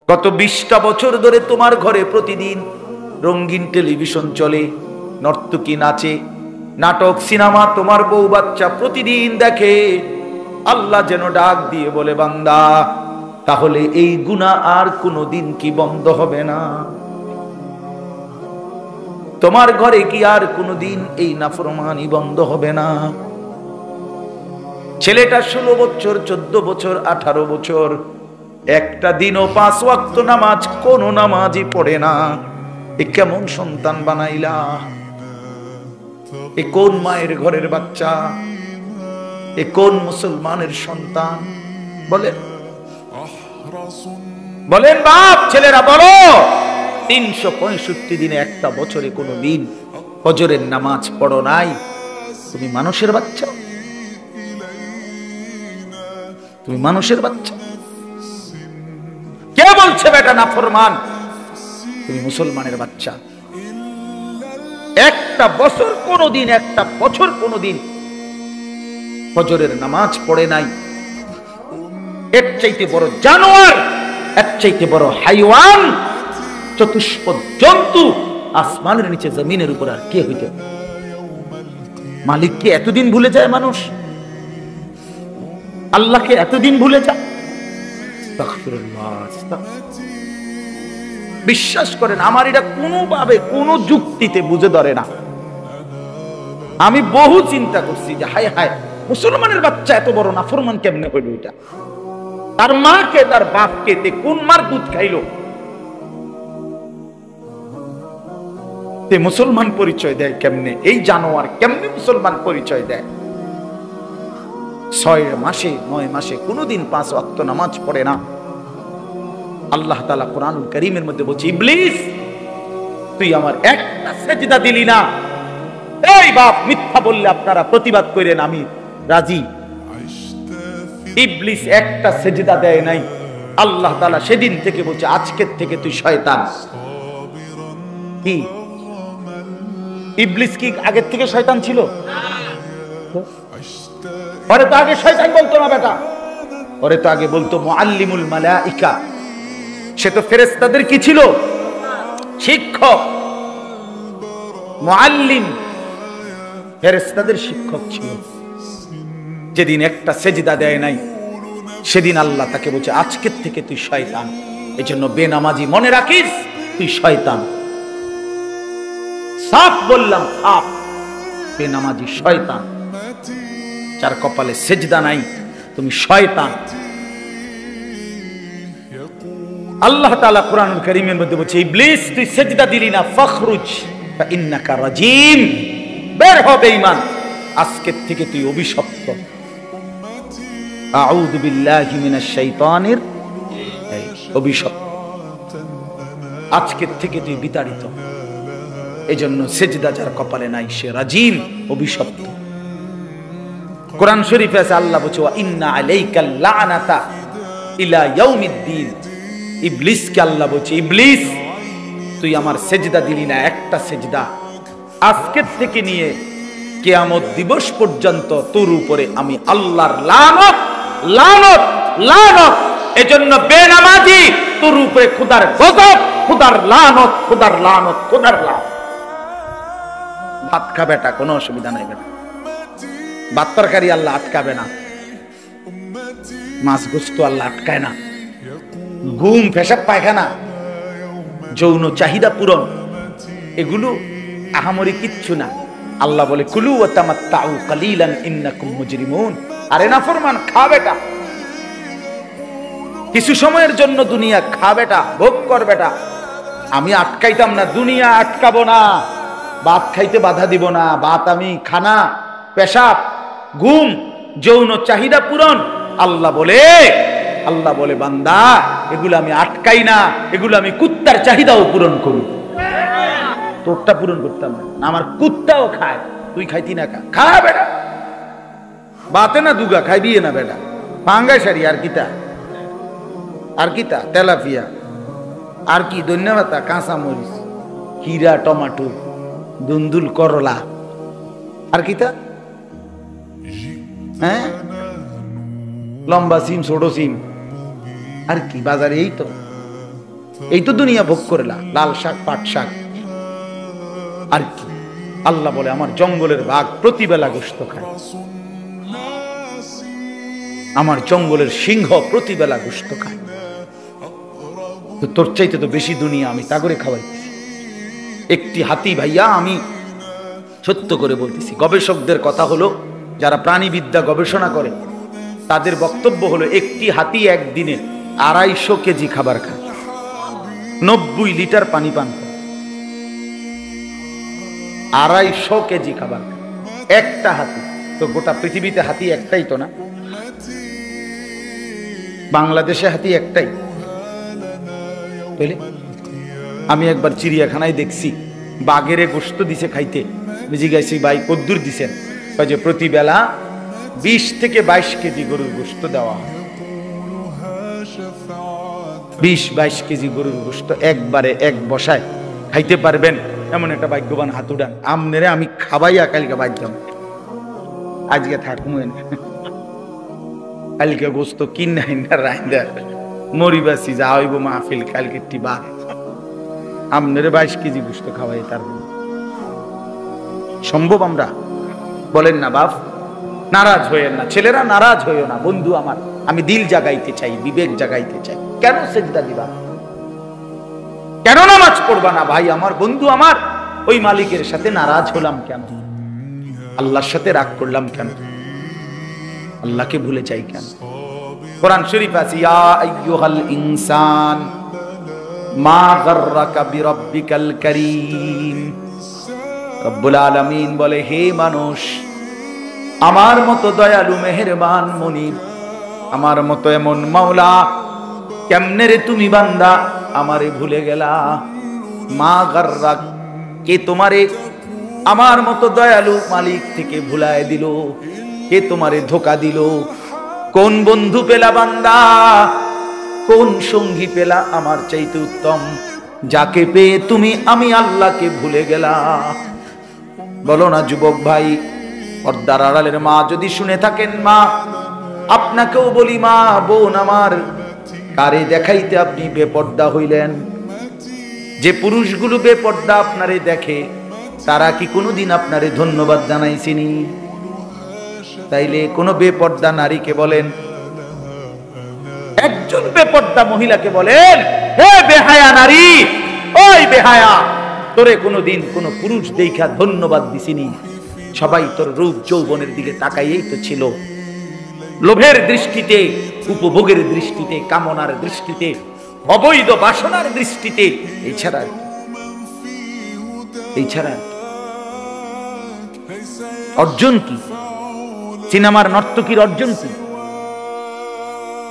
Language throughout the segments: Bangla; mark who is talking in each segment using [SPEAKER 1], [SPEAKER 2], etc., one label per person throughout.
[SPEAKER 1] গত 20টা বছর ধরে তোমার ঘরে প্রতিদিন রঙিন টেলিভিশন চলে, নর্তকী নাচে, নাটক সিনেমা তোমার বউ বাচ্চা প্রতিদিন দেখে। আল্লাহ যেন ডাক দিয়ে বলে, বান্দা তাহলে এই গুনাহ আর কোনোদিন কি বন্ধ হবে না? তোমার ঘরে কি আর কোনোদিন এই নাফরমানি বন্ধ হবে না? ছেলেটা 16 বছর, 14 বছর, 18 বছর, একটা দিনও 5 ওয়াক্ত নামাজ কোন নামাজই পড়ে না। এ কেমন সন্তান বানাইলা? এ কোন মায়ের ঘরের বাচ্চা? এ কোন মুসলমানের সন্তান? বলেন বলেন বাপ, ছেলেরা বলো। 365 দিনে একটা বছরে কোনো দিন ফজরের নামাজ পড়ো নাই? তুমি মানুষের বাচ্চা? তুমি মানুষের বাচ্চা? কে বলছে বেটা নাফরমান? তুমি মুসলমানের বাচ্চা। একটা বছর কোনোদিন, একটা বছর কোনোদিন ফজরের নামাজ পড়ে নাই। এর চাইতে বড় জানোয়ার, এর চাইতে বড় হাইওয়ান, চতুষ্পদ জন্তু আসমানের নিচে জমিনের উপর আর কে হইতে? মালিককে এতদিন ভুলে যায় মানুষ? আল্লাহকে এতদিন ভুলে যায়? বিশ্বাস করেন, আমার এটা কোনোভাবে কোনো যুক্তিতে বুঝে ধরে না। আমি বহু চিন্তা করছি যে হায় হায়, মুসলমানের বাচ্চা এত বড় নাফরমান কেমনে হইল? এটা তার মাকে, তার বাপকে তে কোন মার দুধ খাইলো? তে মুসলমান পরিচয় দেয় কেমনে? এই জানোয়ার কেমনে মুসলমান পরিচয় দেয়? 6 মাসে 9 মাসে কোনোদিন 5 ওয়াক্ত নামাজ পড়ে না। আল্লাহ তাআলা কোরআনুল কারীমের মধ্যে বলছে, ইবলিস তুই আমার একটা সেজদা দিলি না। এই বাপ, মিথ্যা বললে আপনারা প্রতিবাদ করেন, আমি রাজি। ইবলিস একটা সেজদা দেয় নাই। আল্লাহ তাআলা সেদিন থেকে বলছে, আজকের থেকে তুই শয়তান। কি ইবলিস কি আগের থেকে শয়তান ছিল? ওরে তো আগে শয়তান বলতো না বেটা, ওরে তো আগে বলতো মুআল্লিমুল মালাইকা। সে তো ফেরেশতাদের কি ছিল? শিক্ষক। মুআল্লিম ফেরেশতাদের শিক্ষক ছিল। যেদিন একটা সেজদা দেয় নাই, সেদিন আল্লাহ তাকে বলছে, আজকের থেকে তুই শয়তান। এজন্য বেনামাজি মনে রাখিস, তুই শয়তান। সাফ বললাম, সাফ। বেনামাজি শয়তান। যার কপালে সেজদা নাই, তুমি শয়তান। আল্লাহ তাআলা কোরআনুল কারীমের মধ্যে বলছে, ইবলিস তুই সেজদা দিলি না, ফখরুজ ফাইন্নাকা রাজিম। বের হ বেঈমান, আজকের থেকে তুই অভিশপ্ত। আউযু বিল্লাহি মিনাশ শাইতানির অভিশপ্ত। আজকের থেকে তুই বিতাড়িত। এজন্য সেজদা যার কপালে নাই, সে রাজিম, অভিশপ্ত। কোরআন শরীফে আছে, আল্লাহ বলছে, ওয়া ইন্না আলাইকাল লানাতা ইলা ইয়াউমিদ্দিন। ইবলিসকে আল্লাহ বলছে, ইবলিস তুই আমার সেজদা দিলি না, একটা সেজদা। আজকের থেকে নিয়ে কিয়ামত দিবস পর্যন্ত তোর উপরে আমি আল্লাহর লানত, লানত, লানত। এজন্য বেনামাজি তোর উপরে খোদার গজব, খোদার লানত, খোদার লানত, খোদার লানত। ভাত খা বেটা, কোনো অসুবিধা নাই বেটা। ভাত তরকারি আল্লাহ আটকাবে না, মাছ গোস্ত আল্লাহ আটকায় না। ঘুম, পেশাব, পায়খানা, যৌন চাহিদা পূরণ, এগুলো আহামরি কিচ্ছু না। আল্লাহ বলে, কুলু ওয়া তামাত্তাউ কালিলান ইন্নাকুম মুজরিমুন। আরে নাফরমান, খা বেটা, কিছু সময়ের জন্য দুনিয়া খা বেটা, ভোগ কর বেটা। আমি আটকাইতাম না, দুনিয়া আটকাবো না, ভাত খাইতে বাধা দিব না। ভাত আমি খানা, পেশাব, ঘুম, যৌন চাহিদা পূরণ। আল্লাহ বলে বান্দা, এগুলো আমি আটকাই না, এগুলো আমি কুত্তার চাহিদাও পূরণ করি। তোরটা পূরণ করতাম না, আমার কুত্তাও খায়, তুই খাইতি না? খা বেটা, বাতে না দুগা খাই দিয়ে না বেটা। পাঙ্গাই সারি আর কিতা, আর কিতা, তেলাপিয়া, আর কি ধন্যবাদ, কাঁচা মরিচ, কিরা, টমাটো, দুন্দুল, করলা, আর কিতা, হ্যাঁ, লম্বা সিম, ছোট সিম, আর কি বাজারে এই তো। এই তো দুনিয়া ভোগ করলা, লাল শাক পাট শাক আর কি। আল্লাহ বলে আমার জঙ্গলের বাঘ প্রতিবেলা গোশত খায়, আমার জঙ্গলের সিংহ প্রতিবেলা গোশত খায়। তো তোর চাইতে তো বেশি দুনিয়া আমি তাগরে খাওয়াইতেছি। একটি হাতি ভাইয়া, আমি সত্য করে বলতেছি, গবেষকদের কথা হলো, যারা প্রাণীবিদ্যা গবেষণা করে তাদের বক্তব্য হলো একটি হাতি একদিনে 250 কেজি খাবার খায়, 90 লিটার পানি পান করে, 250 কেজি খাবার খায় একটা হাতি। তো গোটা পৃথিবীতে হাতি একটাই তো না, বাংলাদেশে হাতি একটাই। আমি একবার চিড়িয়াখানায় দেখছি বাঘেরে গোশত দিছে খাইতে, বুঝি গেছি ভাই কদ্দুর দিছেন, যে প্রতিবেলা 20 থেকে 22 কেজি গরুর গোশত দেওয়া হয়। 20-22 কেজি গরুর গোশত একবারে এক বসায় খাইতে পারবেন এমন একটা ভাগ্যবান হাত উড়ান। আমনেরে আমি খাবাইয়া কালকে বাঁচতাম, আজকে থাকুন, কালকে গোশত কিনা রাইন্দা মরিবাসি যা হইব মাহফিল, কালকে বাদ আমনেরে 22 কেজি গোশত খাওয়াই, তার সম্ভব? আমরা বলেন না বাপ, নারাজ হইয়েন না, ছেলেরা নারাজ হইও না। বন্ধু আমার, আমি দিল জাগাইতে চাই, বিবেক জাগাইতে চাই। কেন সেজদা দিবা, কেন নামাজ পড়বা না? ভাই আমার, বন্ধু আমার, ওই মালিকের সাথে নারাজ হলাম কেন? আল্লাহর সাথে রাগ করলাম কেন? আল্লাহকে ভুলে যাই কেন? কোরআন শরীফ আছে, ইয়া আইয়ুহাল ইনসান মা গাররাকা বিরাব্বিকাল কারীম। রব্বুল আলামিন বলে, হে মানুষ, আমার মতো দয়ালু মেহেরবান মনিব, আমার মতো এমন মাওলা, কেমনে রে তুমি বান্দা আমারে ভুলে গেলা? মা গাররাক, কে তোমারে আমার মতো দয়ালু মালিক থেকে ভুলায় দিল? কে তোমারে ধোকা দিল? কোন বন্ধু পেলা বান্দা, কোন সঙ্গী পেলা আমার চাইতে উত্তম, যাকে পেয়ে তুমি আমি আল্লাহকে ভুলে গেলা? বলো না যুবক ভাই, পর্দার আড়ালের মা যদি শুনে থাকেন, মা আপনাকেও বলি, মা বোন আমার, কারে দেখাইতে আপনি বেপর্দা হইলেন? যে পুরুষগুলো বেপর্দা আপনারে দেখে, তারা কি কোনোদিন আপনারে ধন্যবাদ জানাইছেনি? তাইলে কোন বেপর্দা নারীকে বলেন, একজন বেপর্দা মহিলাকে বলেন, হে বেহায়া নারী, ওই বেহায়া, তোরে কোনোদিন কোন পুরুষ দেখা ধন্যবাদ দিছিনি? সবাই তোর রূপ যৌবনের দিকে তাকাইয়েই তো ছিল, লোভের দৃষ্টিতে, উপভোগের দৃষ্টিতে, কামনার দৃষ্টিতে, অবৈধ বাসনার দৃষ্টিতে। এছাড়া অর্জন কি? সিনেমার নর্তকীর অর্জন কি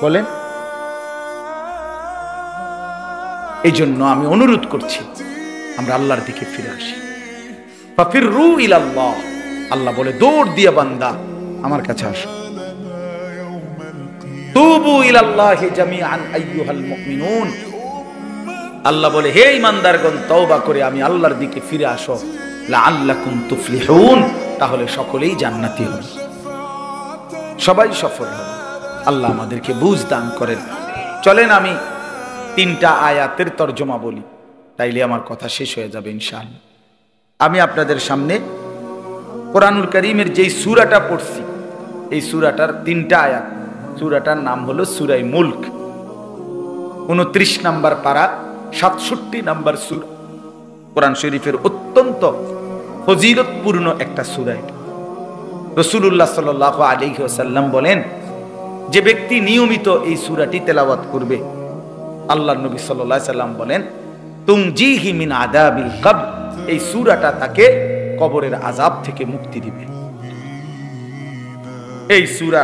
[SPEAKER 1] বলেন? এই জন্য আমি অনুরোধ করছি, আমরা আল্লাহর দিকে ফিরে আসি। ফাফিররু ইলাল্লাহ, আল্লাহ বলে দৌড় দিয়া বান্দা আমার কাছে আসো। তুবু ইলাল্লাহি জামিআন আইয়ুহাল মুমিনুন, আল্লাহ বলে হে ঈমানদারগণ, তওবা করে আমি আল্লাহর দিকে ফিরে আসো। লাআল্লাকুম তুফলিহুন, তাহলে সকলেই জান্নাতি হবে, সবাই সফল হবে। আল্লাহ আমাদেরকে বুঝ দান করেন। চলেন আমি 3টা আয়াতের তরজমা বলি, তাইলে আমার কথা শেষ হয়ে যাবে ইনশাআল্লাহ। আমি আপনাদের সামনে কোরআনুল কারীমের যেই সূরাটা পড়ছি, এই সূরাটার 3টা আয়াত। সূরাটার নাম হলো সূরা মুলক, 29 নম্বর পারা, 67 নম্বর সূরা। কোরআন শরীফের অত্যন্ত ফজিলতপূর্ণ একটা সূরা। রাসূলুল্লাহ সাল্লাল্লাহু আলাইহি ওয়াসাল্লাম বলেন, যে ব্যক্তি নিয়মিত এই সূরাটি তেলাওয়াত করবে, আল্লাহর নবী সাল্লাল্লাহু আলাইহি ওয়াসাল্লাম বলেন, তুনজিহি মিন আযাবিল কবর, এই সূরাটা তাকে কবরের আযাব থেকে মুক্তি দিবে। এই সূরা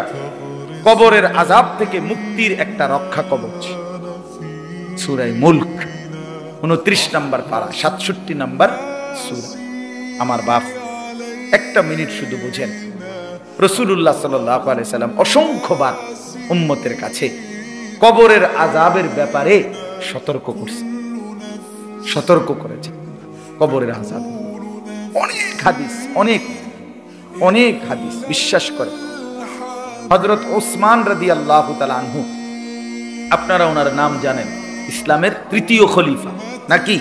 [SPEAKER 1] কবরের আযাব থেকে মুক্তির একটা রক্ষা কবচ। সূরা মুলক 29 নম্বর পারা, 67 নম্বর সূরা। আমার বাপ, একটা মিনিট শুধু বুঝেন, রাসূলুল্লাহ সাল্লাল্লাহু আলাইহি সাল্লাম অসংখ্যবার উম্মতের কাছে কবরের আযাবের ব্যাপারে সতর্ক করেছে। কবরের আযাব অনেক হাদিস, অনেক হাদিস বিশ্বাস করে। হযরত ওসমান রাদিয়াল্লাহু তাআলা আনহু, আপনারা ওনার নাম জানেন, ইসলামের তৃতীয় খলিফা নাকি?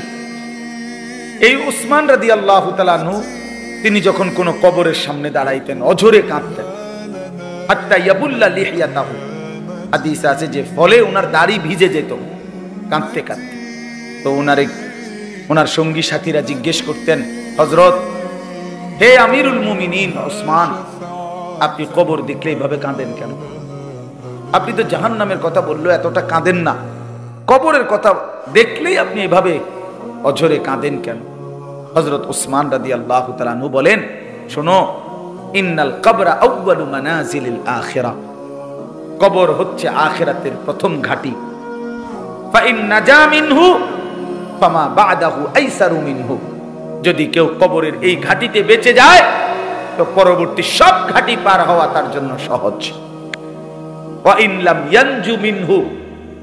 [SPEAKER 1] এই উসমান রাদিয়াল্লাহু তাআলা আনহু তিনি যখন কোন কবরের সামনে দাঁড়াইতেন অঝরে কাঁদতেন, হাত্তা ইয়াবুল্লা লিহিয়াতাহু, হাদিস আছে যে ফলে ওনার দাড়ি ভিজে যেত কাঁদতে কাঁদতে। তো ওনার সঙ্গী সাথীরা জিজ্ঞেস করতেন, হযরত, হে আমিরুল মুমিনিন উসমান, আপনি কবর দেখলে এইভাবে কাঁদেন কেন? আপনি তো জাহান্নামের কথা বললো, এতটা কাঁদেন না, কবরের কথা দেখলেই আপনি এভাবে অঝরে কাঁদেন কেন? হযরত উসমান রাদিয়াল্লাহু তাআলা আনহু বলেন, শোনো, ইন্নাল কবরা আউয়ালু মানাজিলিল আখিরাহ, কবর হচ্ছে আখিরাতের প্রথম ঘাঁটি। ফা ইন নাজা মিনহু ফামা বা'দাহু আইসারু মিনহু, যদি কেউ কবরের এই ঘাঁটিতে বেঁচে যায় তো পরবর্তী সব ঘাঁটি পার হওয়া তার জন্য সহজ। ওয়া ইন লাম ইয়ানজু মিনহু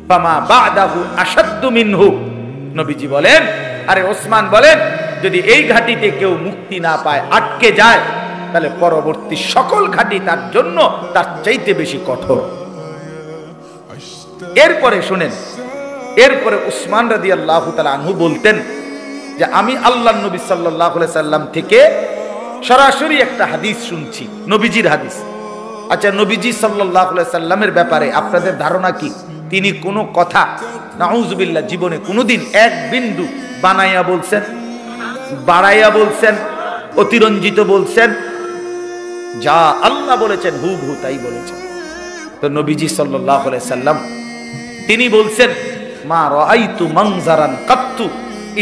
[SPEAKER 1] ফামা বা'দাহু আশাদ্দু মিনহু, নবীজি বলেন, আরে ওসমান বলেন, যদি এই ঘাঁটিতে কেউ মুক্তি না পায়, আটকে যায়, তাহলে পরবর্তী সকল ঘাঁটি তার জন্য তার চাইতে বেশি কঠোর। এরপরে শুনেন, এরপরে উসমান রাদিয়াল্লাহু তাআলা আনহু বলতেন যে আমি আল্লাহর নবী সাল্লাল্লাহু আলাইহি সাল্লাম থেকে সরাসরি একটা হাদিস শুনছি, নবীজির হাদিস। আচ্ছা, নবীজি সাল্লাল্লাহু আলাইহি সাল্লামের ব্যাপারে আপনাদের ধারণা কি? তিনি কোনো কথা নাউযুবিল্লাহ জীবনে কোনোদিন এক বিন্দু বানাইয়া বলছেন, বাড়াইয়া বলছেন, অতিরঞ্জিত বলছেন? যা আল্লাহ বলেছেন হুবহু তাই বলেছেন। তো নবীজি সাল্লাল্লাহু আলাইহি সাল্লাম তিনি বলছেন, মা রাআইতু মানজারান কাত্তু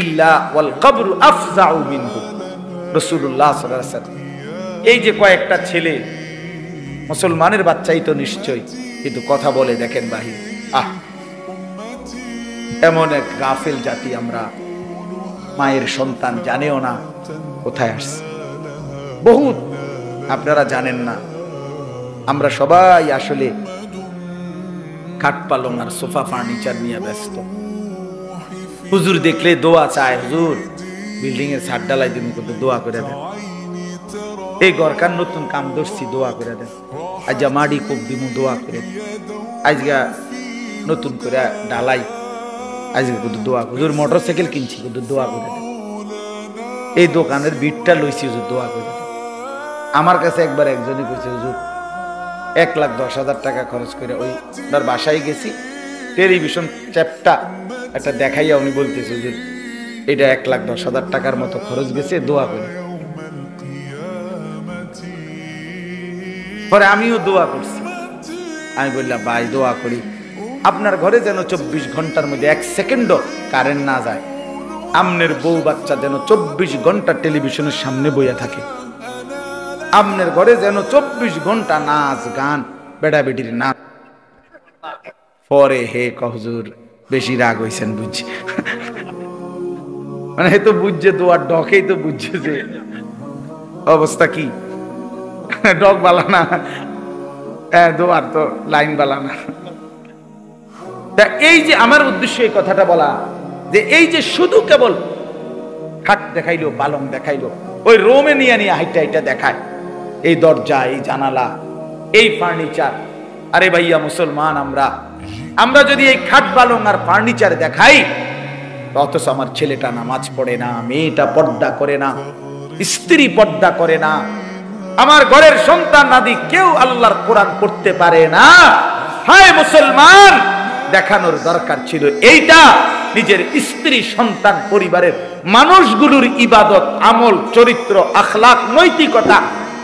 [SPEAKER 1] ইল্লা ওয়াল কবরু আফজাউ মিনহু। রাসূলুল্লাহ সাল্লাল্লাহু আলাইহি ওয়াসাল্লাম, এই যে কয়েকটা ছেলে মুসলমানের বাচ্চাই তো নিশ্চয়, কিন্তু কথা বলে দেখেন বাহির, এমন এক গাফেল জাতি আমরা, মায়ের সন্তান জানেও না কোথায় আসছে। বহুত আপনারা জানেন না, আমরা সবাই আসলে খাট পালং আর সোফা ফার্নিচার নিয়ে ব্যস্ত। হুজুর দেখলে দোয়া চায়, হুজুর বিল্ডিং এর ছাদ ঢালাই দিন, কিন্তু দোয়া করে দেন। এই গরকার নতুন কাম ধরছি, দোয়া করে দেন। আজ মাড়ি কোপ দিমু, দোয়া করে দেন। আজকে নতুন করে ঢালাই, আজকে কিন্তু দোয়া। হুজুর মোটরসাইকেল কিনছি, কিন্তু দোয়া করে দেন। এই দোকানের বিটটা লইছি, হুজুর দোয়া করে দেন। আমার কাছে একবার একজনই কইছে, হুজুর 1,10,000 টাকা খরচ করে ওই তার বাসায় গেছি, টেলিভিশন চ্যাপটা একটা দেখাইয়া উনি বলতেছে, হুজুর এটা 1,10,000 টাকার মতো খরচ গেছে, দোয়া করে। পরে আমিও দোয়া করছি। আমি বললাম, ভাই দোয়া করি আপনার ঘরে যেন 24 ঘন্টার মধ্যে 1 সেকেন্ডও কারেন্ট না যায়, আমনের বউ বাচ্চা যেন 24 ঘন্টা টেলিভিশনের সামনে বইয়া থাকে, আমনের ঘরে যেন 24 ঘন্টা নাচ গান বেটা বেটির নাচ। পরে হে হুজুর বেশি রাগ হইছেন বুঝছি, মানে তো বুঝছে দোয়ার ডকেই তো বুঝছে যে অবস্থা কি, ডক বালা না, দোয়ার তো লাইন বালা না। তা এই যে আমার উদ্দেশ্য এই কথাটা বলা, যে এই যে শুধু কেবল খাট দেখাইলো, পালং দেখাইলো, ওই রোমে নিয়ে নিয়ে হাইটা হাইটা দেখায়, এই দরজা, এই জানালা, এই ফার্নিচার। আরে ভাইয়া মুসলমান, আমরা যদি এই খাট পালং আর ফার্নিচার দেখাই, অথচ আমার ছেলেটা নামাজ পড়ে না, মেয়েটা পর্দা করে না, স্ত্রী পর্দা করে না, আমার ঘরের সন্তান আদি কেউ আল্লাহর কোরআন পড়তে পারে না। হায় মুসলমান, দেখানোর দরকার ছিল এইটা, নিজের স্ত্রী সন্তান পরিবারের মানুষগুলোর ইবাদত আমল চরিত্র আখলাক নৈতিকতা,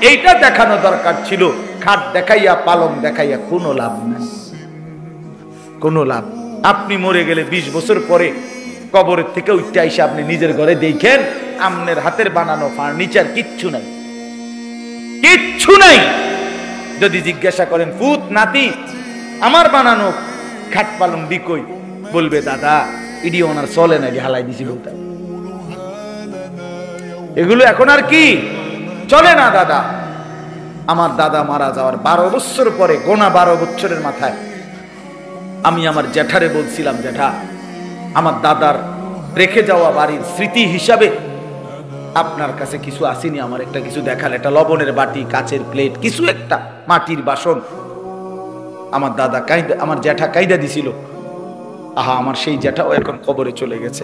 [SPEAKER 1] এইটা দেখানো দরকার ছিল। খাট দেখাইয়া পালং দেখাইয়া কোনো লাভ নাই, কোনো লাভ। আপনি মরে গেলে 20 বছর পরে কবরের থেকে উঠতে আইসা আপনি নিজের ঘরে দেখেন আমনের হাতের বানানো ফার্নিচার কিচ্ছু নাই, কিচ্ছু নাই। যদি জিজ্ঞাসা করেন ফুত নাতি আমার বানানো খাট পালং দিকই, বলবে দাদা ইডি ওনার চলে না, হালাই দিছি বলতে। এগুলো এখন আর কি চলে না দাদা। আমার দাদা মারা যাওয়ার 12 বছর পরে, গোনা 12 বছরের মাথায় আমি আমার জ্যাঠারে বলছিলাম, জ্যাঠা আমার দাদার রেখে যাওয়া বাড়ির স্মৃতি হিসাবে আপনার কাছে কিছু আসেনি, আমার একটা কিছু দেখাল, একটা লবণের বাটি, কাচের প্লেট, কিছু একটা মাটির বাসন। আমার দাদা কাইদা, আমার জ্যাঠা কাইদা দিছিল, আহা, আমার সেই জ্যাঠাও এখন কবরে চলে গেছে।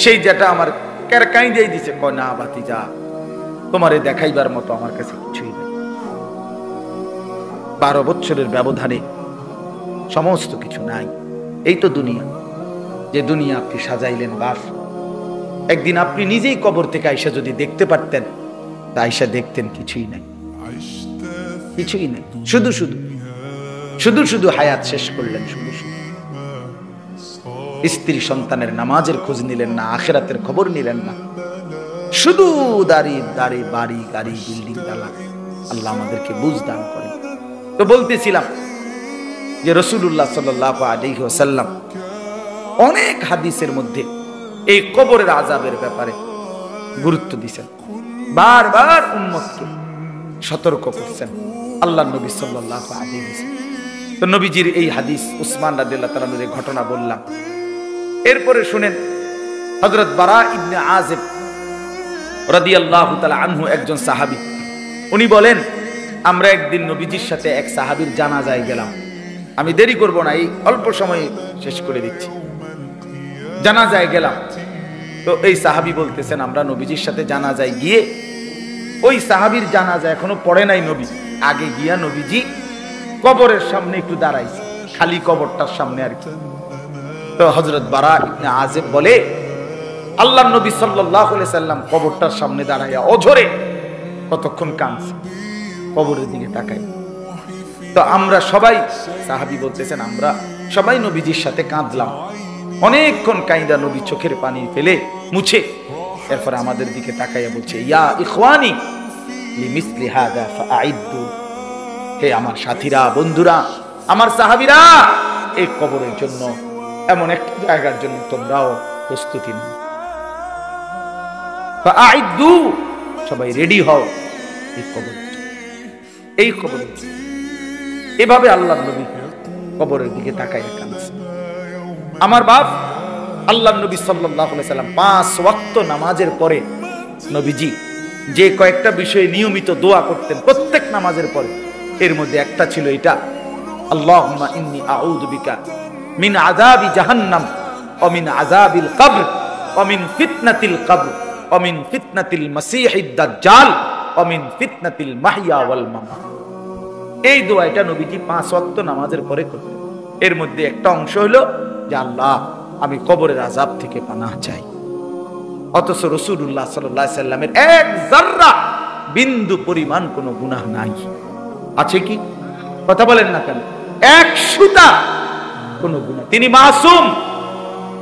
[SPEAKER 1] সেই জ্যাঠা আমার কেরকাই দিয়ে দিছে, কয় না ভাতিজা, তোমারে দেখাইবার মতো আমার কাছে কিছুই নেই। 12 বছরের ব্যবধানে সমস্ত কিছু নাই। এই তো দুনিয়া, যে দুনিয়া আপনি সাজাইলেন বাস। একদিন আপনি নিজেই কবর থেকে আইসা যদি দেখতে পারতেন, তা আইসা দেখতেন কিছুই নাই, কিছুই নেই। শুধু শুধু শুধু শুধু হায়াত শেষ করলেন, শুধু শুধু স্ত্রী সন্তানের নামাজের খোঁজ নিলেন না, আখিরাতের খবর নিলেন না, শুধু দাড়ি দাড়ি, বাড়ি গাড়ি, বিল্ডিং ডালা। আল্লাহ আমাদেরকে বুঝ দান করেন। তো বলতেছিলাম যে রাসূলুল্লাহ সাল্লাল্লাহু আলাইহি ওয়াসাল্লাম অনেক হাদিসের মধ্যে এই কবরের আযাবের ব্যাপারে গুরুত্ব দিয়েছেন, বারবার উম্মতকে সতর্ক করছেন আল্লাহর নবী সাল্লাল্লাহু আলাইহি ওয়াসাল্লাম। তো নবীজির এই হাদিস, উসমান রাদিয়াল্লাহু তাআলা এর ঘটনা বললাম। এরপরে শুনেন, হযরত বারা ইবনে আযিব রাদিয়াল্লাহু তাআলা আনহু একজন সাহাবী, উনি বলেন, আমরা একদিন নবীজির সাথে এক সাহাবীর জানাজায় গেলাম। আমি দেরি করব না, এই অল্প সময়ে শেষ করে দিচ্ছি। জানাজায় গেলাম, তো এই সাহাবী বলতেছেন, আমরা নবীজির সাথে জানাজায় গিয়ে, ওই সাহাবীর জানাজা এখনো পড়ে নাই নবী, আগে গিয়া নবীজি কবরের সামনে একটু দাঁড়াইছে, খালি কবরটার সামনে আর কি। তো হযরত বারা ইবনে আযিব বলে, আল্লাহর নবী সাল্লাল্লাহু আলাইহি সাল্লাম কবরটার সামনে দাঁড়াইয়া অঝরে কতক্ষণ কাঁদছে, কবরের দিকে তাকাই। তো আমরা সবাই, সাহাবী বলতেছেন, আমরা সবাই নবীজির সাথে কাঁদলাম, অনেকক্ষণ কাঁদা নবী চোখের পানি ফেলে মুছে, এরপর আমাদের দিকে তাকাইয়া বলছে, ইয়া ইখওয়ানি লিমিসলি হাদা ফাআইদ্দু, হে আমার সাথীরা, বন্ধুরা, আমার সাহাবীরা, এই কবরের জন্য, এমন একটা জায়গার জন্য তোমরাও প্রস্তুতি নাও। ফাআইদ্দু, সবাই রেডি হও এই কবরের জন্য, এই কবরের জন্য। এভাবে আল্লাহর নবী কবরের দিকে তাকাইয়া কাঁদছে। আমার বাপ আল্লাহর নবী সাল্লাল্লাহু আলাইহি সাল্লাম 5 ওয়াক্ত নামাজের পরে নবীজি যে কয়েকটা বিষয়ে নিয়মিত দোয়া করতেন প্রত্যেক নামাজের পরে, এর মধ্যে একটা ছিল এটা, আল্লাহুম্মা ইন্নী আউযু বিকা মিন আযাবি জাহান্নাম ওয়া মিন আযাবিল কবর ওয়া মিন ফিতনাতিল কবর ওয়া মিন ফিতনাতিল মাসীহিদ দাজ্জাল ওয়া মিন ফিতনাতিল মাহইয়া ওয়াল মামাত। এই দোয়াটা নবীজি 5 ওয়াক্ত নামাজের পরে করতেন। এর মধ্যে একটা অংশ হলো যে আল্লাহ, আমি কবরের আযাব থেকে পানাহ চাই। অথচ রাসূলুল্লাহ সাল্লাল্লাহু আলাইহি সাল্লামের এক যাররা বিন্দু পরিমাণ কোনো গুনাহ নাই, আছে কি? কথা বলেন না কেন? এক সুতা কোনো গুনাহ, তিনি মাসুম,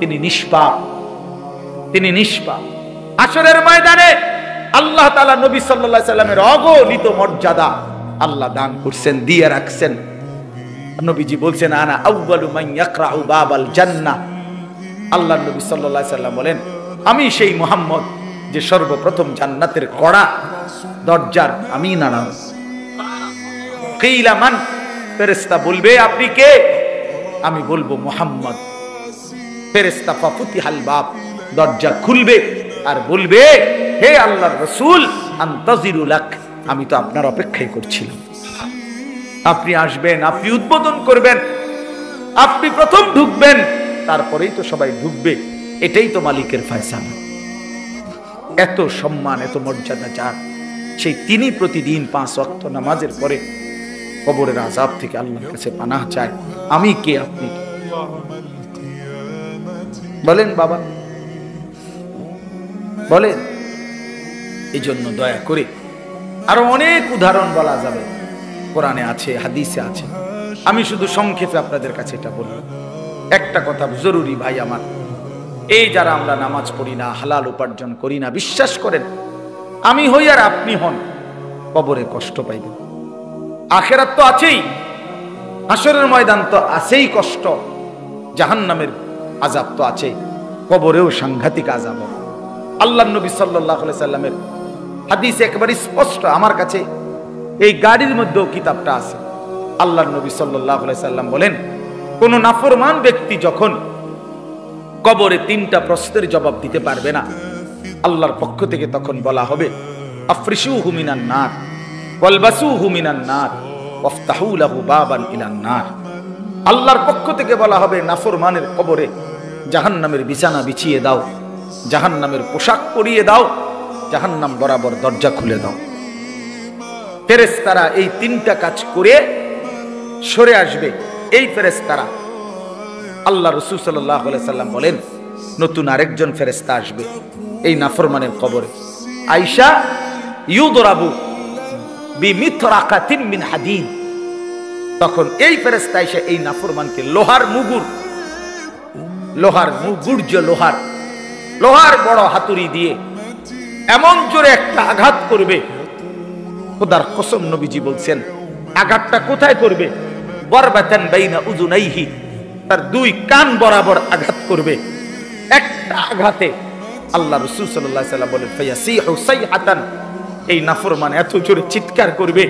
[SPEAKER 1] তিনি নিষ্পাপ, তিনি নিষ্পাপ। হাশরের ময়দানে আল্লাহ তাআলা নবী সাল্লাল্লাহু আলাইহি সাল্লামের অগণিত মর্যাদা আল্লাহ দান করছেন, দিয়ে রাখছেন। নবীজি বলছেন, আনা আউয়ালু মান ইয়াকরাউ বাবাল জান্নাহ। আল্লাহর নবী সাল্লাল্লাহু আলাইহি সাল্লাম বলেন, আমি সেই মুহাম্মদ যে সর্বপ্রথম জান্নাতের কড়া দরজার আমি নাড়াবো। কিলা মান, ফেরেশতা বলবে, আপনি কে? আমি বলবো মুহাম্মদ। ফেরেশতা ফাফুতিহাল বাব, দরজা খুলবে আর বলবে, হে আল্লাহর রাসূল, আনতাজিরু লাক, আমি তো আপনার অপেক্ষাই করছিলাম। আপনি আসবেন, আপনি উদ্বোধন করবেন, আপনি প্রথম ঢুকবেন, তারপরেই তো সবাই ঢুকবে। এটাই তো মালিকের ফয়সালা। এত সম্মান, এত মর্যাদা যার, সেই তিনি প্রতিদিন 5 ওয়াক্ত নামাজের পরে কবরের আযাব থেকে আল্লাহর কাছে পানাহ চায়। আমি কে, আপনি কে? বলেন বাবা, বলেন। এই জন্য দয়া করে, আরো অনেক উদাহরণ বলা যাবে, কোরআনে আছে, হাদিসে আছে। আমি শুধু সংক্ষেপে আপনাদের কাছে এটা বলবো। একটা কথা জরুরি ভাই আমার, এই যারা আমরা নামাজ পড়ি না, হালাল উপার্জন করি না, বিশ্বাস করেন, আমি হই আর আপনি হন, কবরে কষ্ট পাইবেন। আখিরাত তো আছেই, হাশরের ময়দান তো আছেই কষ্ট, জাহান্নামের আযাব তো আছে, কবরেও সাংঘাতিক আযাব। আল্লাহর নবী সাল্লাল্লাহু আলাইহি সাল্লামের হাদিস একেবারে স্পষ্ট, আমার কাছে এই গাড়ির মধ্যেও কিতাবটা আছে। আল্লাহর নবী সাল্লাল্লাহু আলাইহি সাল্লাম বলেন, কোন নাফরমান ব্যক্তি যখন কবরে 3টা প্রশ্নের জবাব দিতে পারবে না, আল্লাহর পক্ষ থেকে তখন বলা হবে, আফরিশুহু মিনান নার ওয়ালবাসুহু মিনান নার ওয়াফতাহু লাহু বাবান ইলান নার। আল্লাহর পক্ষ থেকে বলা হবে নাফরমানের কবরে জাহান্নামের বিছানা বিছিয়ে দাও, জাহান্নামের পোশাক পরিয়ে দাও, জাহান্নাম বরাবর দরজা খুলে দাও। ফেরেশতারা এই তিনটা কাজ করে সরে আসবে। এই ফেরেশতারা, আল্লাহ রাসূল সাল্লাল্লাহু আলাইহি সাল্লাম বলেন, নতুন আরেকজন ফেরেশতা আসবে এই নাফরমানের কবরে। আয়েশা ইউদরাবু বিমিথরাকাতিন মিন হাদিদ, তখন এই ফেরেশতা এসে এই নাফরমানকে লোহার মুগুর যে লোহার বড় হাতুড়ি দিয়ে এমন জোরে একটা আঘাত করবে, খোদার কসম নবীজি বলছেন আঘাতটা কোথায় করবে? বরবাতান বাইনা উযুনাইহি, তার দুই কান বরাবর আঘাত করবে। একটা আঘাতে আল্লাহ রাসূল সাল্লাল্লাহু আলাইহি সাল্লাম বলেন ফায়াসিহু সাইহাতান, এই নাফরমান এত জোরে চিৎকার করবে,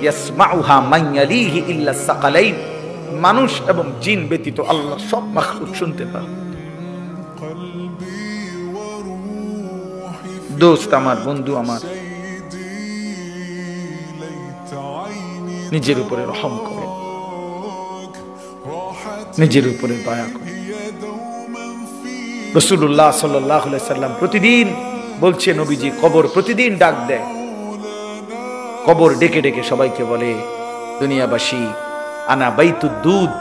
[SPEAKER 1] ইয়াসমাউহা মান ইয়ালিহি ইল্লা সাকালাইন, মানুষ এবং জিন ব্যতীত আল্লাহর সব মাখলুক শুনতে পাবে। দোস্ত আমার, বন্ধু আমার, নিজের উপরে রহম করেন, নিজের উপরে দয়া করেন। রাসূলুল্লাহ সাল্লাল্লাহু আলাইহি সাল্লাম প্রতিদিন বলছে, নবীজি কবর প্রতিদিন ডাক দেয়। কবর ডেকে ডেকে সবাইকে বলে, দুনিয়াবাসী, আনা বাইতুদ দুধ,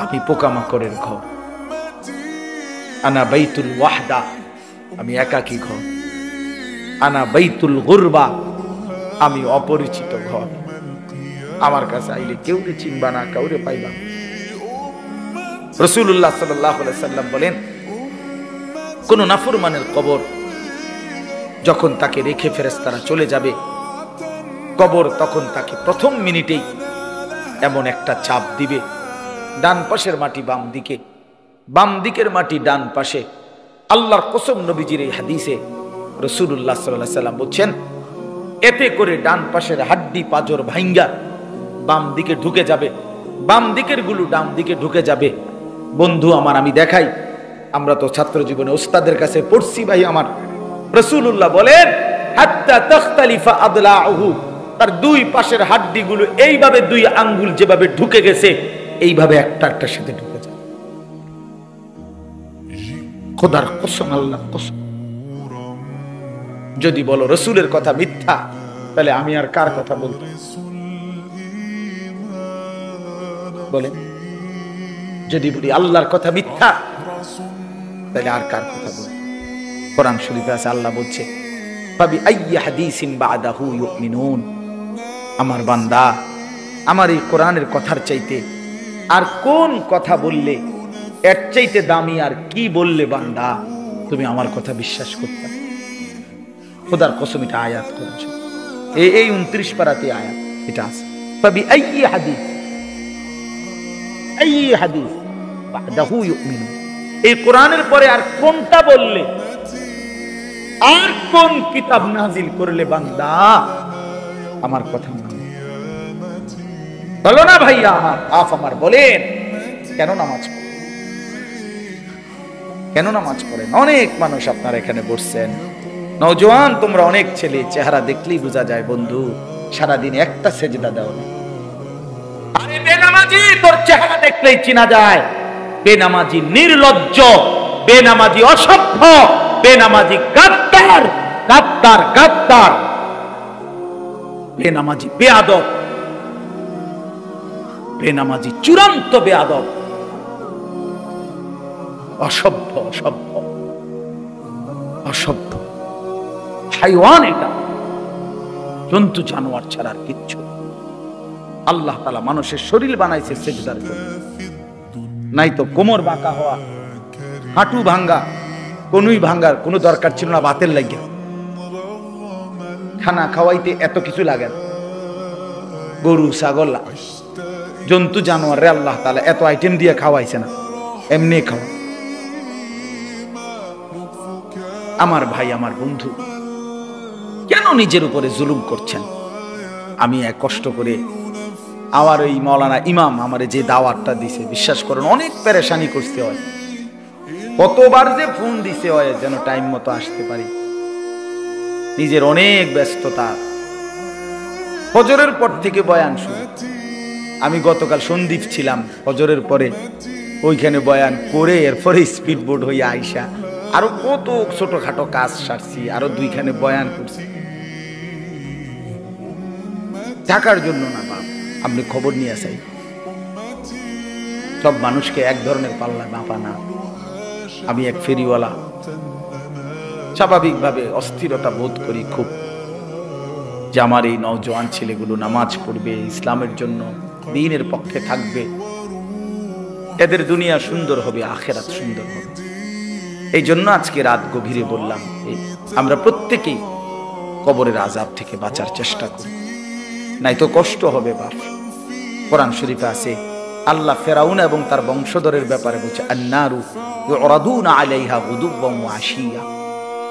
[SPEAKER 1] আমি পোকামাকড়ের ঘর। আনা বাইতুল ওয়াহদা, আমি একাকী ঘর। আনা বাইতুল গুরবা, আমি অপরিচিত ঘর। আমার কাছে আইলে কেউরে চিনবা না, কাউরে পাইবা না। রাসূলুল্লাহ সাল্লাল্লাহু আলাইহি সাল্লাম বলেন, কোন নাফরমানের কবর যখন তাকে রেখে ফেরেশতারা চলে যাবে, কবর তখন তাকে প্রথম মিনিটেই এমন একটা চাপ দিবে, ডান পাশের মাটি বাম দিকে, বাম দিকের মাটি ডান পাশে। আল্লাহর কসম, নবীজির এই হাদিসে রাসূলুল্লাহ সাল্লাল্লাহু আলাইহি সাল্লাম বলছেন, এতে করে ডান পাশের হাড্ডি পাঁজর ভাঙ্গা বাম দিকে ঢুকে যাবে, বাম দিকের গুলো ডান দিকে ঢুকে যাবে। বন্ধু আমার, আমি দেখাই, আমরা তো ছাত্র জীবনে ওস্তাদের কাছে পড়ছি ভাই আমার। রাসূলুল্লাহ বলেন, হাত্তা তাখতালিফা আদলাউহু, তার দুই পাশের হাড্ডি গুলো এইভাবে, দুই আঙ্গুল যেভাবে ঢুকে গেছে, এইভাবে একটা একটার সাথে ঢুকে যায়। খোদার কসম, আল্লাহর কসম, যদি বলো রাসূলের কথা মিথ্যা, তাহলে আমি আর কার কথা বলবো? বলেন, যদি বলি আল্লাহর কথা মিথ্যা, তাহলে আর কার কথা বলবো? কোরআন শরীফে আছে, আল্লাহ বলছে, ফাবি আইয়ি হাদিসিন বাদাহু ইউমিনুন, আমার বান্দা, আমার এই কোরআনের কথার চাইতে আর কোন কথা বললে, এর চাইতে দামি আর কি বললে বান্দা তুমি আমার কথা বিশ্বাস করতে? খোদার কসম, এটা আয়াত করেছে, এই 29 পারাতে আয়াত এটা আছে। ফাবি আইয়ি হাদিস বাদাহু ইউমিনুন, এই কোরআনের পরে আর কোনটা বললে, আর কোন কিতাব নাজিল করলে বান্দা আমার কথা বলো না? ভাইয়া আমার, আফ আমার, বলেন কেন নামাজ পড়েন? কেন নামাজ পড়েন? অনেক মানুষ আপনারা এখানে বসছেন, নওজোয়ান তোমরা, অনেক ছেলে, চেহারা দেখলেই বোঝা যায় বন্ধু সারাদিন একটা সেজদা দাও না। আরে বেনামাজি, তোর চেহারা দেখলেই চিনা যায়। বেনামাজি নির্লজ্জ, বেনামাজি অসভ্য, বেনামাজি গাদ্দার, গাদ্দার, গাদ্দার, বেনামাজি বেয়াদব, বেনামাজি চূড়ান্ত বেয়াদব, অসভ্য, অসভ্য, অসভ্য, হাইওয়ান, এটা জন্তু জানোয়ার ছাড়ার কিচ্ছু। আল্লাহ তাআলা মানুষের শরীর বানাইছে সেজদার জন্য, নাই তো কোমর বাঁকা হওয়া, হাঁটু ভাঙ্গা, কোনুই ভাঙ্গার কোনো দরকার ছিল না বাতের লাগিয়া। খানা খাওয়াইতে এত কিছু লাগে না। গরু, ছাগল, জন্তু জানোয়ারে আল্লাহ তাআলা এত আইটেম দিয়ে খাওয়াইছে না, এমনি খাওয়া। আমার ভাই, আমার বন্ধু, কেন নিজের উপরে জুলুম করছেন? আমি এক কষ্ট করে আমার এই মাওলানা ইমাম আমারে যে দাওয়াতটা দিছে, বিশ্বাস করেন অনেক পেরেশানি করতে হয়, কতবার যে ফোন দিছে হয় যেন টাইম মতো আসতে পারি। নিজের অনেক ব্যস্ততা, ফজরের পর থেকে বয়ান শুরু, আমি গতকাল সন্দ্বীপ ছিলাম ফজরের পরে, ওইখানে বয়ান করে এরপরে স্পিড বোট হইয়া আইসা আরো কত ছোটখাটো কাজ সারছি, আরো 2খানে বয়ান করছি। টাকার জন্য না বাপ, আপনি খবর নিয়ে আসেন। সব মানুষকে এক ধরনের পাল্লা মাপা না। আমি এক ফেরিওয়ালা, স্বাভাবিকভাবে অস্থিরতা বোধ করি খুব, যে আমার এই নওজোয়ান ছেলেগুলো নামাজ পড়বে, ইসলামের জন্য দ্বীনের পক্ষে থাকবে, এদের দুনিয়া সুন্দর হবে, আখিরাত সুন্দর হবে। এই জন্য আজকে রাত গভীরে বললাম, আমরা প্রত্যেকেই কবরের আযাব থেকে বাঁচার চেষ্টা করি, নাই তো কষ্ট হবে বাপ। কোরআন শরীফে আছে আল্লাহ ফেরাউন এবং তার বংশধরের ব্যাপারে বলছে, আন্নারু ইউরাদুনা আলাইহা গুদুওয়ান ওয়া আশিয়া।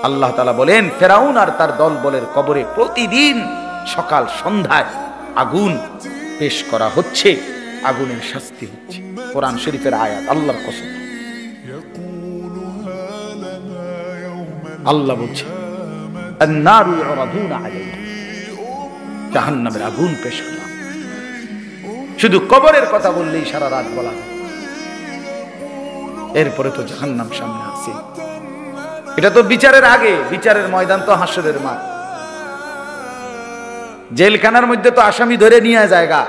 [SPEAKER 1] আল্লাহ তাআলা বলেন ফেরাউন আর তার দল বলের কবরে প্রতিদিন সকাল সন্ধ্যায় আগুন পেশ করা হচ্ছে, আগুনের শাস্তি হচ্ছে। কোরআন শরীফের আয়াত, আল্লাহর কসম। আল্লাহ বলছে আন্নারু ইউরাদুনা আলাইহা, জাহান্নামের আগুন পেশ করা। শুধু কবরের কথা বললেই সারা রাত বলা, এরপরে তো জাহান্নাম সামনে আছে। এটা তো বিচারের আগে, বিচারের ময়দান তো হাসরের মাঠ। জেলখানার মধ্যে তো আসামি ধরে নিয়ে জায়গা,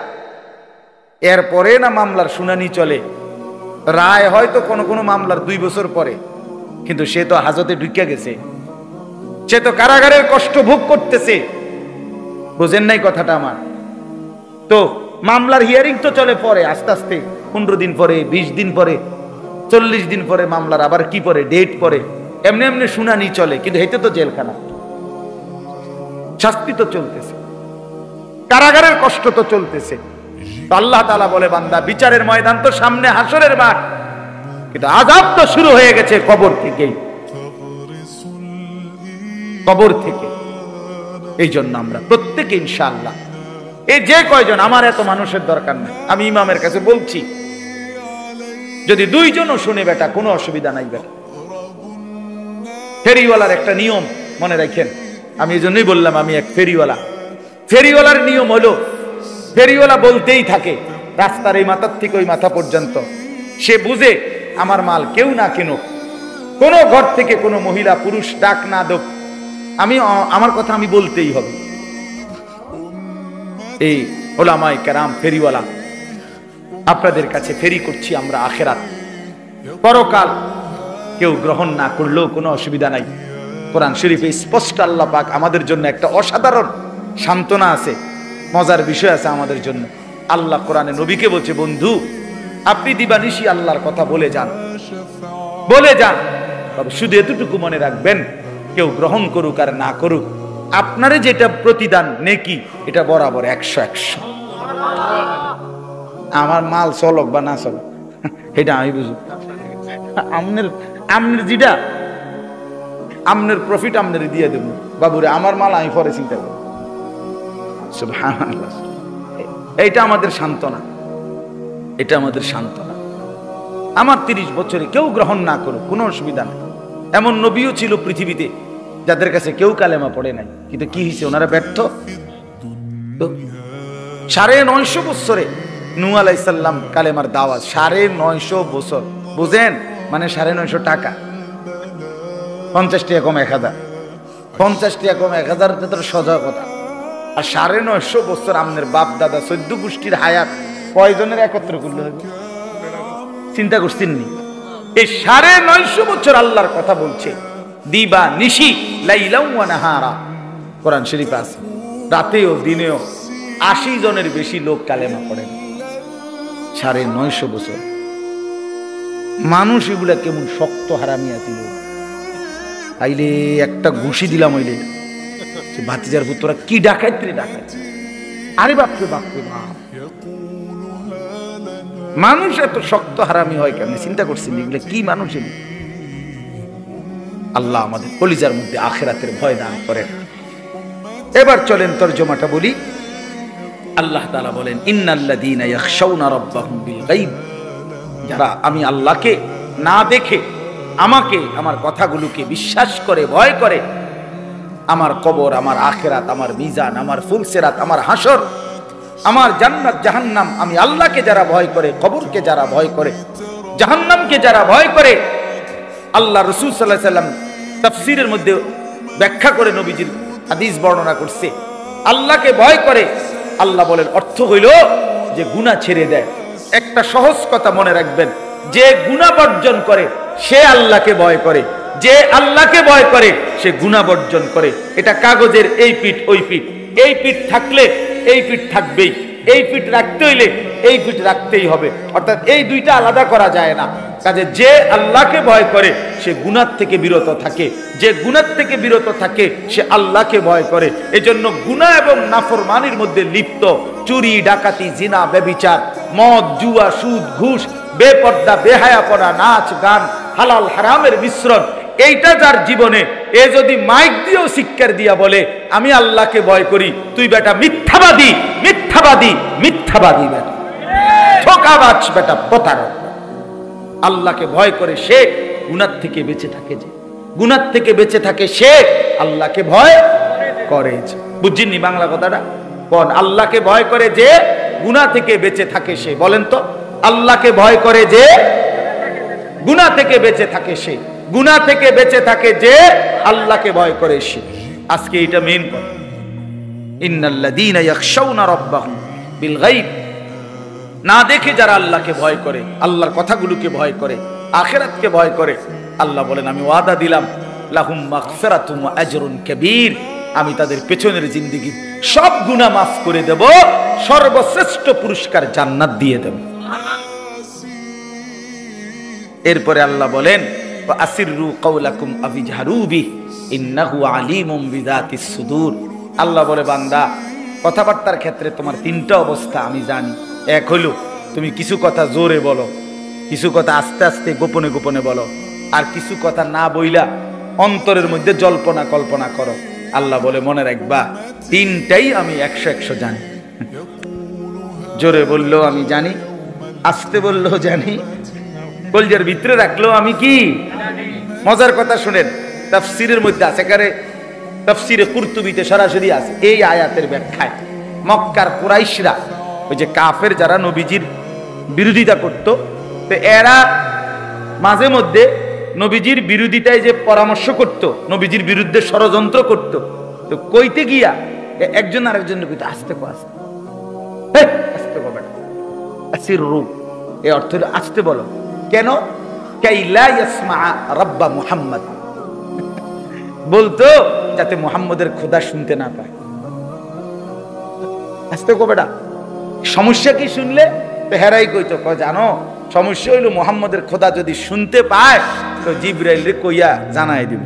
[SPEAKER 1] এরপরে না মামলার শুনানি চলে। রায় হয়তো কোনো কোনো মামলার 2 বছর পরে, কিন্তু সে তো হাজতে ঢুকে গেছে, সে তো কারাগারের কষ্ট ভোগ করতেছে। বুঝেন নাই কথাটা আমার? তো মামলার হিয়ারিং তো চলে পরে, আস্তে আস্তে 15 দিন পরে, 20 দিন পরে, 40 দিন পরে মামলার আবার কি পরে ডেট পরে, এমনি এমনি শুনানি চলে। কিন্তু হেতে তো জেলখানা, শাস্তি তো চলতেছে, কারাগারের কষ্ট তো চলতেছে। আল্লাহ তাআলা বলে বান্দা বিচারের ময়দান তো সামনে, হাসরের মাঠ, কিন্তু আযাব তো শুরু হয়ে গেছে কবর থেকেই, কবর থেকে। এই জন্য আমরা প্রত্যেকে ইনশাআল্লাহ, এই যে কয়জন, আমার এত মানুষের দরকার নেই, আমি ইমামের কাছে বলছি যদি 2 জনও শুনে বেটা কোনো অসুবিধা নাই বেটা। ফেরিওয়ালার একটা নিয়ম মনে রাখেন, আমি এই জন্যই বললাম আমি এক ফেরিওয়ালা। ফেরিওয়ালার নিয়ম হলো, ফেরিওয়ালা বলতেই থাকে রাস্তার এই মাথার থেকে ওই মাথা পর্যন্ত, সে বুঝে আমার মাল কেউ না কিনুক, কোনো ঘর থেকে কোনো মহিলা পুরুষ ডাক না দোক, আমি আমার কথা আমি বলতেই হবে। এই ওলামায়ে কেরাম ফেরিওয়ালা, আপনাদের কাছে ফেরি করছি আমরা আখিরাত, পরকাল কেউ গ্রহণ না করলেও কোনো অসুবিধা নাই। কোরআন শরীফে স্পষ্ট আল্লাহ পাক আমাদের জন্য একটা অসাধারণ সান্ত্বনা আছে, মজার বিষয় আছে আমাদের জন্য। আল্লাহ কোরআনে নবীকে বলছে, বন্ধু আপনি দিবানিশি আল্লাহর কথা বলে যান, বলে যান, তবে শুধু এতটুকু মনে রাখবেন, কেউ গ্রহণ করুক আর না করুক, আপনারে যেটা প্রতিদান নেকি এটা বরাবর 100-100। আমার মাল চলক বা না চলক এটা আমি বুঝি, আমনের যেটা আমনের প্রফিট আমনের দিয়ে দেব বাবুরে, আমার মাল আমি পরে চিন্তা করব। সুবহানাল্লাহ, এইটা আমাদের সান্ত্বনা, এটা আমাদের সান্ত্বনা। আমার 30 বছরে কেউ গ্রহণ না করুক কোনো অসুবিধা নেই। এমন নবীও ছিল পৃথিবীতে যাদের কাছে কেউ কালেমা পড়ে নাই, কিন্তু কি হয়েছে, ওনারা ব্যর্থ। 950 বছরে নূহ আলাইহিস সালাম কালেমার দাওয়াত, 950 বছর, বুঝেন মানে 950 টাকা। 50 টাকা কম 1000, 50 টাকা কম 1000 তো সোজা কথা। আর 950 বছর আমনের বাপ দাদা 14 গোষ্ঠীর হায়াত কয়জনের একত্র করলে হবে? চিন্তা করছেন নি? এই 950 বছর আল্লাহর কথা বলছে, দিবা নিশি লাইলাম ওয়া নাহারা। কোরআন শরীফ আছে রাতেও দিনেও 80 জনের বেশি লোক কালেমা পড়ে। 950 বছর মানুষ এগুলা কেমন শক্ত হারামিয়া ছিল, তাইলে একটা ঘুষি দিলাম হইলে ভাতিজার পুত্ররা কি ডাকাইত রে ডাকাইত। আরে বাপরে বাপরে বাপ, মানুষ এত শক্ত হারামি হয় কেন? চিন্তা করছেন এগুলো কি মানুষ? আল্লাহ আমাদের কলিজার মধ্যে আখিরাতের ভয় দান করেন। এবার চলেন তরজমাটা বলি। আল্লাহ তাআলা বলেন, ইন্নাল্লাযীনা ইয়াখশাউনা রাব্বাহুম বিল গায়ব, যারা আমি আল্লাহকে না দেখে আমাকে, আমার কথাগুলোকে বিশ্বাস করে, ভয় করে, আমার কবর, আমার আখিরাত, আমার মিজান, আমার ফুলসিরাত, আমার হাসর, আমার জান্নাত জাহান্নাম, আমি আল্লাহকে যারা ভয় করে, কবরকে যারা ভয় করে, জাহান্নামকে যারা ভয় করে, আল্লাহ রাসূল সাল্লাল্লাহু আলাইহি সাল্লাম তাফসীরের মধ্যে ব্যাখ্যা করে নবীজির হাদিস বর্ণনা করছে, আল্লাহকে ভয় করে, আল্লাহ বলেন অর্থ হইল যে গুনাহ ছেড়ে দেয়। একটা সহজ কথা মনে রাখবেন, যে গুনাহ বর্জন করে সে আল্লাহকে ভয় করে, যে আল্লাহকে ভয় করে সে গুনাহ বর্জন করে। এটা কাগজের এই পিঠ ওই পিঠ, এই পিঠ থাকলে এই পিঠ থাকবেই, এই পিঠ রাখতে হইলে এই পিঠ রাখতেই হবে, অর্থাৎ এই দুইটা আলাদা করা যায় না। কাজে যে আল্লাহকে ভয় করে সে গুনাহ থেকে বিরত থাকে, যে গুনাহ থেকে বিরত থাকে সে আল্লাহকে ভয় করে। এজন্য গুনাহ এবং নাফরমানির মধ্যে লিপ্ত চুরি, ডাকাতি, জিনা, ব্যভিচার, মদ, জুয়া, সুদ, ঘুষ, বেপর্দা, বেহায়াপনা, নাচ, গান, হালাল হারামের মিশ্রণ, এইটা যার জীবনে, এ যদি মাইক দিয়েও শিক্ষার দিয়া বলে আমি আল্লাহকে ভয় করি, তুই বেটা মিথ্যাবাদী, মিথ্যাবাদী, মিথ্যাবাদী বেটা, ধোঁকাবাজ বেটা, প্রতারক। আল্লাহকে ভয় করে সে গুনাহ থেকে বেঁচে থাকে, যে গুনাহ থেকে বেঁচে থাকে সে আল্লাহকে ভয় করে। বুঝিনি বাংলা কথাটা? কোন আল্লাহকে ভয় করে যে গুনাহ থেকে বেঁচে থাকে সে, বলেন তো? আল্লাহকে ভয় করে যে গুনাহ থেকে বেঁচে থাকে সে, গুনাহ থেকে বেঁচে থাকে যে আল্লাহকে ভয় করে সে। আজকে এটা মেইন কথা। ইন্নাল্লাযীনা ইয়াখশাউনা রাব্বাহুম বিল গায়ব, না দেখে যারা আল্লাহকে ভয় করে, আল্লাহর কথাগুলোকে ভয় করে, আখিরাতকে ভয় করে, আল্লাহ বলেন আমি ওয়াদা দিলাম লাহুম মাগফিরাতুম ওয়া আজরুন কাবীর, আমি তাদের পেছনের জিন্দেগি সব গুনাহ মাফ করে দেব, সর্বশ্রেষ্ঠ পুরস্কার জান্নাত দিয়ে দেব। এরপরে আল্লাহ বলেন ওয়া আসিররু কাওলাকুম আবিজহারু বি ইন্নাহু আলিমুম বিযাতিস সুদূর। আল্লাহ বলে বান্দা, কথাবার্তার ক্ষেত্রে তোমার তিনটা অবস্থা আমি জানি। এক হলো তুমি কিছু কথা জোরে বলো, কিছু কথা আস্তে আস্তে গোপনে গোপনে বলো, আর কিছু কথা না বইলা অন্তরের মধ্যে জল্পনা কল্পনা করো। আল্লাহ বলে মনে রাখবা তিনটাই আমি 100 জানি। জোরে বললেও আমি জানি, আস্তে বললেও জানি, কলজার ভিতরে রাখলেও আমি কি মজার কথা শুনেন, তাফসীরের মধ্যে আছে, কারে তাফসীরে কুরতুবীতে সরাসরি আছে এই আয়াতের ব্যাখ্যায়। মক্কার কুরাইশরা, ওই যে কাফের যারা নবীজির বিরোধিতা করত, তো এরা মাঝে মধ্যে নবীজির বিরোধিতায় যে পরামর্শ করত, নবীজির বিরুদ্ধে ষড়যন্ত্র করত, তো কইতে গিয়া একজন আরেকজনের কইতে আস্তে কো, আস্তে আস্তে কো বেটা, আসিররু, এই অর্থ হলো আস্তে বলো। কেন? কাইলা ইয়াসমা রাব্বা মুহাম্মদ, বলতো যাতে মুহাম্মদের খোদা শুনতে না পায়। আস্তে কো বেটা। সমস্যা কি শুনলে? তো হেরাই কইতো, জানো সমস্যা হইলো মুহাম্মদের খোদা যদি শুনতে পায় তো জিবরাইল রে কইয়া জানাই দিব,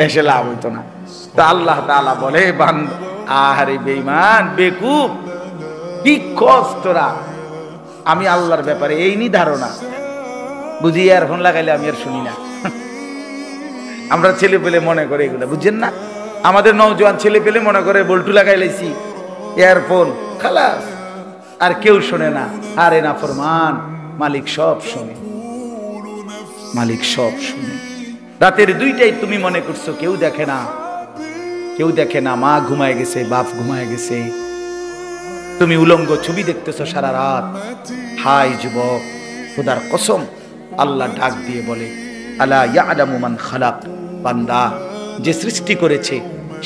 [SPEAKER 1] এসে লাভ হইতো না। তো আল্লাহ তাআলা বলে বান্দা, আহারে বেঈমান বেকুব, কি কষ্ট তোরা, আমি আল্লাহর ব্যাপারে এই নি ধারণা বুঝি, ইয়ারফোন লাগাইলে আমি আর শুনি না। আমরা ছেলে পেলে মনে করে এগুলো বুঝছেন না, আমাদের নওজোয়ান ছেলে পেলে মনে করে বল্টু লাগাই লাইছি, ইয়ারফোন খালাস, আর কেউ শোনে না। আরে না ফরমান, মালিক সব শোনে, মালিক সব শোনে। রাতের 2টায় তুমি মনে করছো কেউ দেখে না, কেউ দেখে না, মা ঘুমায় গেছে, বাপ ঘুমায় গেছে, তুমি উলঙ্গ ছবি দেখতেছো সারা রাত। হাই যুবক, খোদার কসম, আল্লাহ ডাক দিয়ে বলে আলা ইয়ালামু মান খালাক, বান্দা যে সৃষ্টি করেছে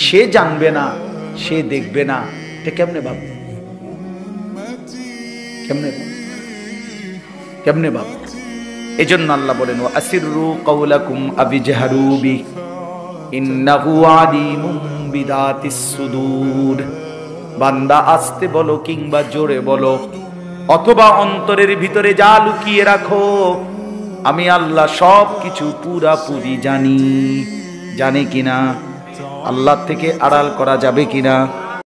[SPEAKER 1] সে জানবে না, সে দেখবে না, এটা কেমনে ভাববে, কেমনে কেমনে ভাববে? এজন্য আল্লাহ বলেন ওয়া আসিররু কাওলাকুম আবিজহারু বি ইন্নাহু আলিমুম বিযাতিস সুদূর। বান্দা আস্তে বলো কিংবা জোরে বলো, অথবা অন্তরের ভিতরে যা লুকিয়ে রাখো, আমি আল্লাহ সব কিছু পুরাপুরি জানি। জানে কিনা? আল্লাহ থেকে আড়াল করা যাবে কিনা?